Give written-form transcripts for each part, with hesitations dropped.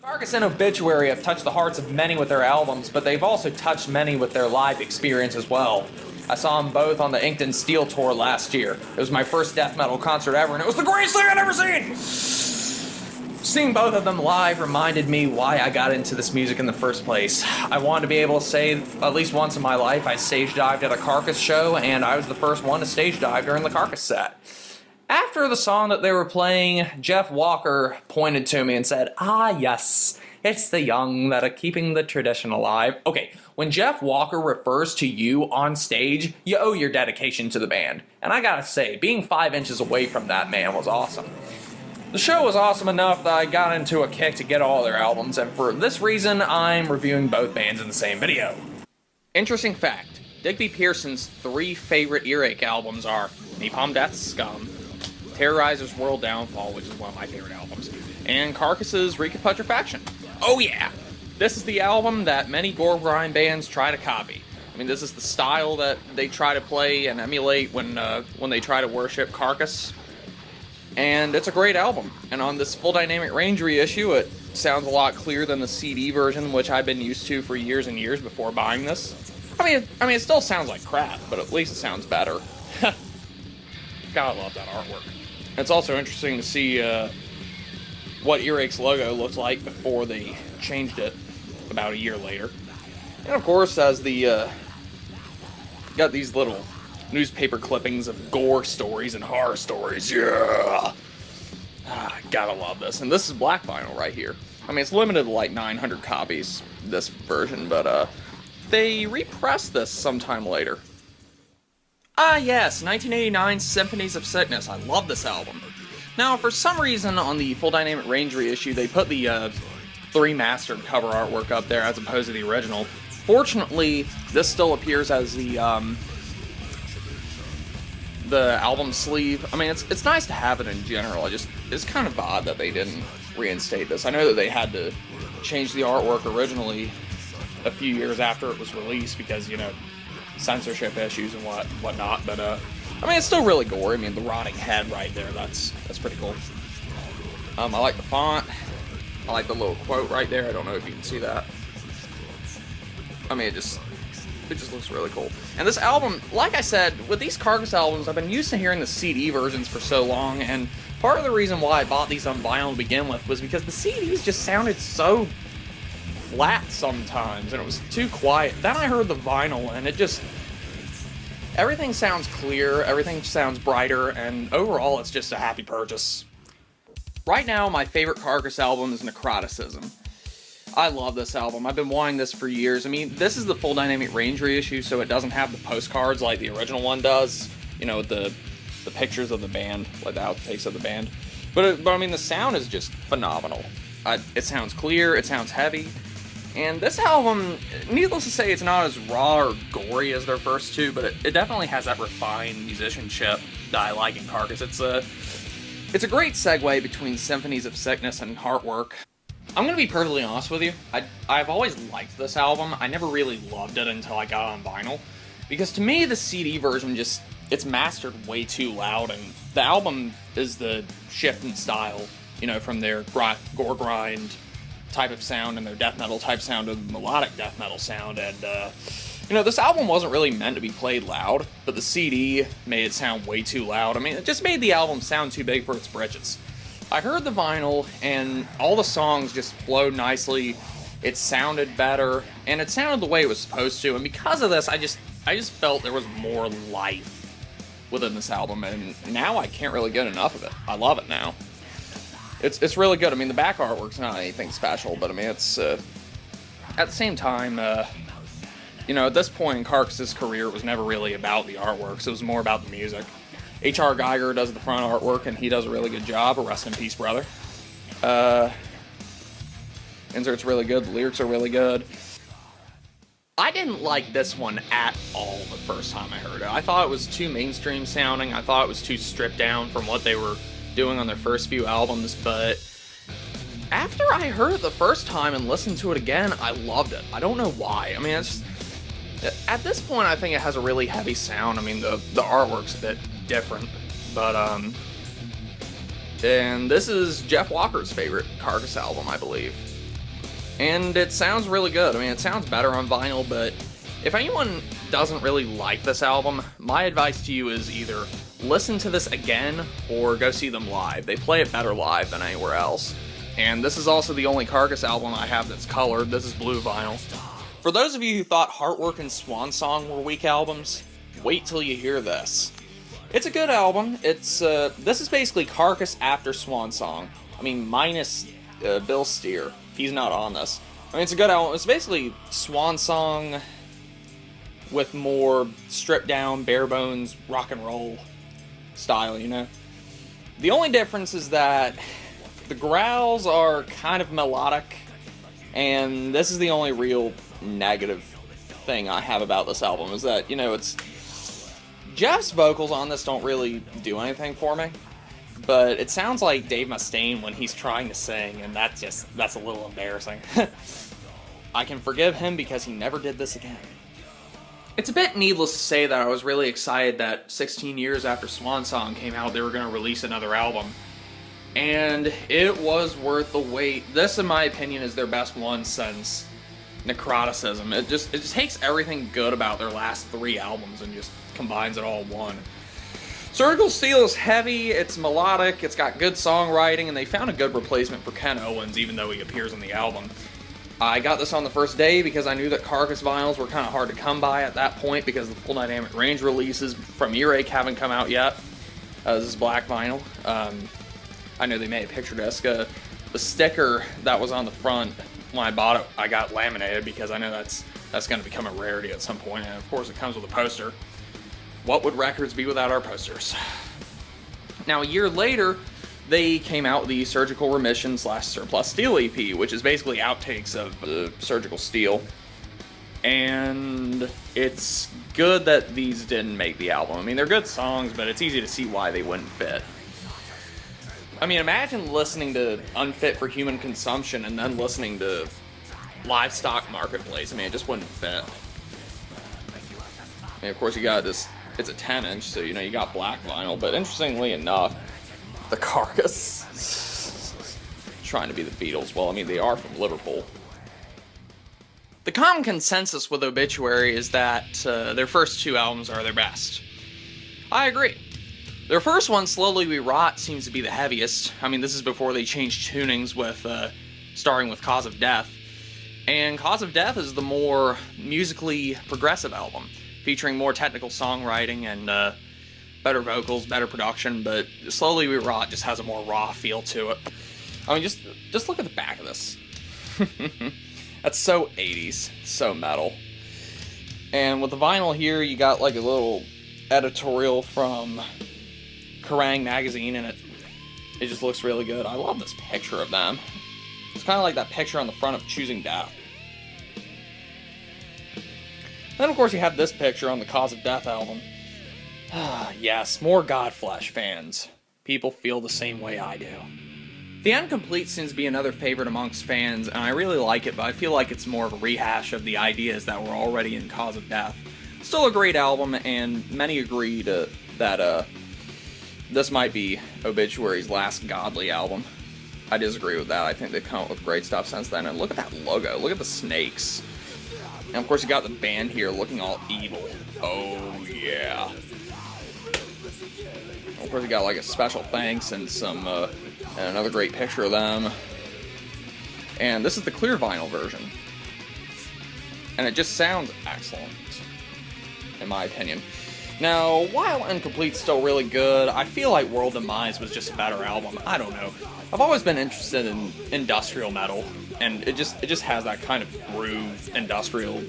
Carcass and Obituary have touched the hearts of many with their albums, but they've also touched many with their live experience as well. I saw them both on the Inked and Steel tour last year. It was my first death metal concert ever, and it was the greatest thing I'd ever seen! Seeing both of them live reminded me why I got into this music in the first place. I wanted to be able to say, at least once in my life, I stage dived at a Carcass show, and I was the first one to stage dive during the Carcass set. After the song that they were playing, Jeff Walker pointed to me and said, "Ah, yes, it's the young that are keeping the tradition alive." Okay, when Jeff Walker refers to you on stage, you owe your dedication to the band. And I gotta say, being 5 inches away from that man was awesome. The show was awesome enough that I got into a kick to get all their albums, and for this reason, I'm reviewing both bands in the same video. Interesting fact, Digby Pearson's 3 favorite earache albums are Napalm Death's Scum, Terrorizer's World Downfall, which is one of my favorite albums, and Carcass's Reek of Putrefaction. Oh yeah! This is the album that many gore grind bands try to copy. I mean, this is the style that they try to play and emulate when they try to worship Carcass. And it's a great album. And on this Full Dynamic Range reissue, it sounds a lot clearer than the CD version, which I've been used to for years and years before buying this. I mean, it still sounds like crap, but at least it sounds better. Gotta love that artwork. It's also interesting to see what Earache's logo looked like before they changed it about a year later. And of course, as the got these little newspaper clippings of gore stories and horror stories. Yeah! Gotta love this. And this is black vinyl right here. I mean, it's limited to like 900 copies, this version, but they repressed this sometime later. Ah yes, 1989's Symphonies of Sickness. I love this album. Now, for some reason on the Full Dynamic Range reissue, they put the 3 mastered cover artwork up there as opposed to the original. Fortunately, this still appears as the album sleeve. I mean, it's nice to have it in general. It's kind of odd that they didn't reinstate this. I know that they had to change the artwork originally a few years after it was released because, you know, censorship issues and whatnot, but I mean, it's still really gory. I mean, the rotting head right there, that's pretty cool. I like the font. I like the little quote right there. I don't know if you can see that. I mean, it just looks really cool. And this album, like I said, with these Carcass albums, I've been used to hearing the CD versions for so long, and part of the reason why I bought these on vinyl to begin with was because the CDs just sounded so flat sometimes, and it was too quiet. Then I heard the vinyl, and everything sounds clear, everything sounds brighter, and overall it's just a happy purchase. Right now, my favorite Carcass album is Necroticism. I love this album. I've been wanting this for years. I mean, this is the Full Dynamic Range reissue, so it doesn't have the postcards like the original one does, you know, with the pictures of the band, like the outtakes of the band. But I mean, the sound is just phenomenal. It sounds clear, it sounds heavy. And this album, needless to say, it's not as raw or gory as their first two, but it definitely has that refined musicianship that I like in Carcass. It's a great segue between Symphonies of Sickness and Heartwork. I'm gonna be perfectly honest with you, I've always liked this album. I never really loved it until I got it on vinyl, because to me the CD version it's mastered way too loud, and the album is the shift in style, you know, from their gore grind type of sound and their death metal type sound to melodic death metal sound, and you know, this album wasn't really meant to be played loud, but the CD made it sound way too loud. I mean, it just made the album sound too big for its britches. I heard the vinyl, and all the songs just flowed nicely, it sounded better, and it sounded the way it was supposed to, and because of this, I just felt there was more life within this album, and now I can't really get enough of it. I love it now. It's really good. I mean, the back artwork's not anything special, but I mean, it's at the same time, you know, at this point in Carcass's career, it was never really about the artworks. It was more about the music. H.R. Geiger does the front artwork, and he does a really good job. Rest in peace, brother. Insert's really good. The lyrics are really good. I didn't like this one at all the first time I heard it. I thought it was too mainstream sounding. I thought it was too stripped down from what they were doing on their first few albums, but after I heard it the first time and listened to it again, I loved it. I don't know why. I mean, it's just, at this point, I think it has a really heavy sound. I mean, the artwork's a bit different, but and this is Jeff Walker's favorite Carcass album, I believe. and it sounds really good. I mean, it sounds better on vinyl, but if anyone doesn't really like this album, my advice to you is either listen to this again or go see them live. They play it better live than anywhere else. And this is also the only Carcass album I have that's colored. This is blue vinyl. For those of you who thought Heartwork and Swan Song were weak albums, wait till you hear this. It's a good album. This is basically Carcass after Swan Song. I mean, minus Bill Steer. He's not on this. I mean, it's a good album. It's basically Swan Song with more stripped down, bare bones, rock and roll style, you know? The only difference is that the growls are kind of melodic, and this is the only real negative thing I have about this album, is that, you know, it's... Jeff's vocals on this don't really do anything for me, but it sounds like Dave Mustaine when he's trying to sing, and that's a little embarrassing. I can forgive him because he never did this again. It's a bit needless to say that I was really excited that 16 years after Swan Song came out, they were going to release another album. And it was worth the wait. This, in my opinion, is their best one since Necroticism. It just takes everything good about their last 3 albums and just combines it all in one. Surgical Steel is heavy, it's melodic, it's got good songwriting, and they found a good replacement for Ken Owens, even though he appears on the album. I got this on the first day because I knew that Carcass vinyls were kind of hard to come by at that point because the Full Dynamic Range releases from Earache haven't come out yet. This is black vinyl. I know they made a picture disc. The sticker that was on the front when I bought it, I got laminated because I know that's going to become a rarity at some point, and of course it comes with a poster. What would records be without our posters? Now, a year later, they came out with the Surgical Remission / Surplus Steel EP, which is basically outtakes of the Surgical Steel. And it's good that these didn't make the album. I mean, they're good songs, but it's easy to see why they wouldn't fit. I mean, imagine listening to Unfit for Human Consumption and then listening to Livestock Marketplace. I mean, it just wouldn't fit. And of course, you got this, it's a 10-inch, so you know, you got black vinyl, but interestingly enough, the Carcass trying to be the Beatles. Well, I mean, they are from Liverpool. The common consensus with Obituary is that their first 2 albums are their best. I agree. Their first one, Slowly We Rot, seems to be the heaviest. I mean, this is before they changed tunings with starting with Cause of Death. And Cause of Death is the more musically progressive album, featuring more technical songwriting and better vocals, better production, but Slowly We Rot just has a more raw feel to it. I mean, just look at the back of this. That's so 80s, so metal. And with the vinyl here, you got like a little editorial from Kerrang! Magazine, and it just looks really good. I love this picture of them. It's kind of like that picture on the front of Choosing Death. Then, of course, you have this picture on the Cause of Death album. Yes, more Godflesh fans. People feel the same way I do. The Incomplete seems to be another favorite amongst fans, and I really like it, but I feel like it's more of a rehash of the ideas that were already in Cause of Death. Still a great album, and many agree that this might be Obituary's last godly album. I disagree with that. I think they've come up with great stuff since then, and look at that logo. Look at the snakes. And of course you got the band here looking all evil. Oh yeah. Of course you got like a special thanks and some and another great picture of them. And this is the clear vinyl version. And it just sounds excellent, in my opinion. Now, while Incomplete's still really good, I feel like World Demise was just a better album. I don't know. I've always been interested in industrial metal, and it just has that kind of groove, industrial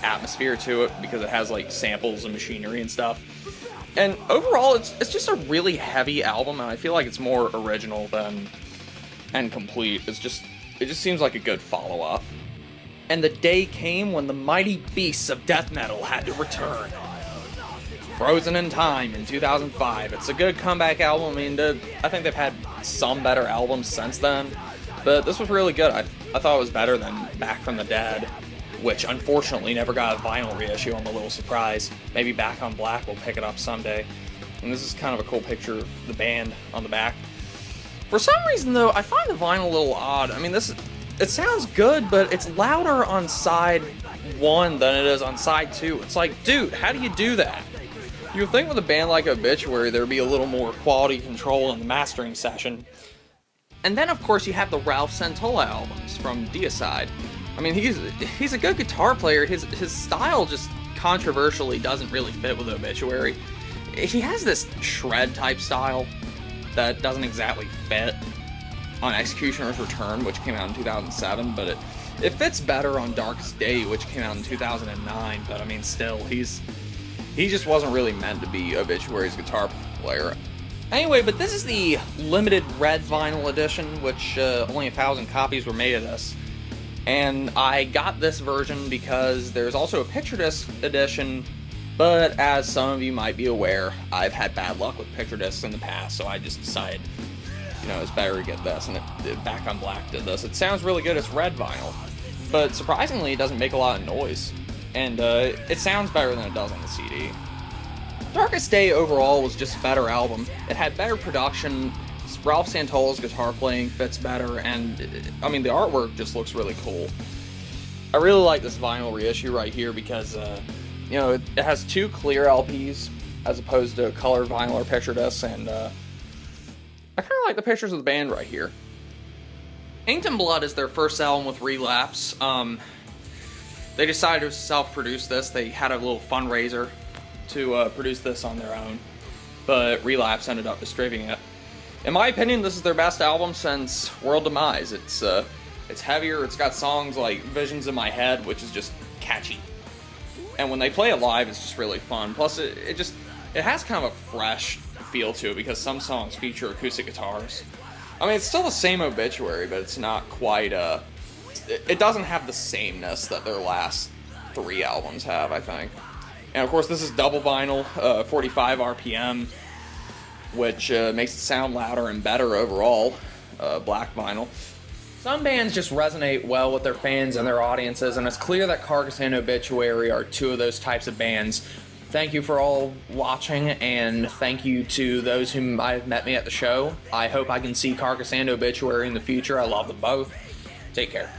atmosphere to it, because it has like samples and machinery and stuff. And overall, it's just a really heavy album, and I feel like it's more original than Incomplete. It just seems like a good follow-up. And the day came when the mighty beasts of death metal had to return. Frozen in Time in 2005. It's a good comeback album. I mean, I think they've had some better albums since then, but this was really good. I thought it was better than Back from the Dead, which unfortunately never got a vinyl reissue. I'm a little surprised. Maybe Back on Black will pick it up someday. And this is kind of a cool picture of the band on the back. For some reason, though, I find the vinyl a little odd. I mean, this it sounds good, but it's louder on side 1 than it is on side 2. It's like, dude, how do you do that? You would think with a band like Obituary, there would be a little more quality control in the mastering session. And then, of course, you have the Ralph Santola albums from Deicide. I mean, he's a good guitar player. His style just controversially doesn't really fit with Obituary. He has this shred-type style that doesn't exactly fit on Executioner's Return, which came out in 2007, but it fits better on Darkest Day, which came out in 2009, but I mean, still, he just wasn't really meant to be Obituary's guitar player. Anyway, but this is the limited red vinyl edition, which only 1,000 copies were made of this. And I got this version because there's also a picture disc edition, but as some of you might be aware, I've had bad luck with picture discs in the past, so I just decided, you know, it's better to get this, and Back on Black did this. It sounds really good as red vinyl, but surprisingly, it doesn't make a lot of noise, and it sounds better than it does on the CD. Darkest Day overall was just a better album. It had better production, Ralph Santola's guitar playing fits better, and I mean, the artwork just looks really cool. I really like this vinyl reissue right here because, you know, it has 2 clear LPs as opposed to color vinyl or picture discs, and I kind of like the pictures of the band right here. Inked in Blood is their first album with Relapse. They decided to self-produce this. They had a little fundraiser to produce this on their own, but Relapse ended up distributing it. In my opinion, this is their best album since World Demise. It's heavier, it's got songs like Visions in My Head, which is just catchy. And when they play it live, it's just really fun. Plus, it has kind of a fresh feel to it because some songs feature acoustic guitars. I mean, it's still the same Obituary, but it's not quite, it doesn't have the sameness that their last 3 albums have, I think. And of course, this is double vinyl, 45 RPM, which makes it sound louder and better overall, black vinyl. Some bands just resonate well with their fans and their audiences, and it's clear that Carcass and Obituary are 2 of those types of bands. Thank you for all watching, and thank you to those who might have met me at the show. I hope I can see Carcass and Obituary in the future. I love them both. Take care.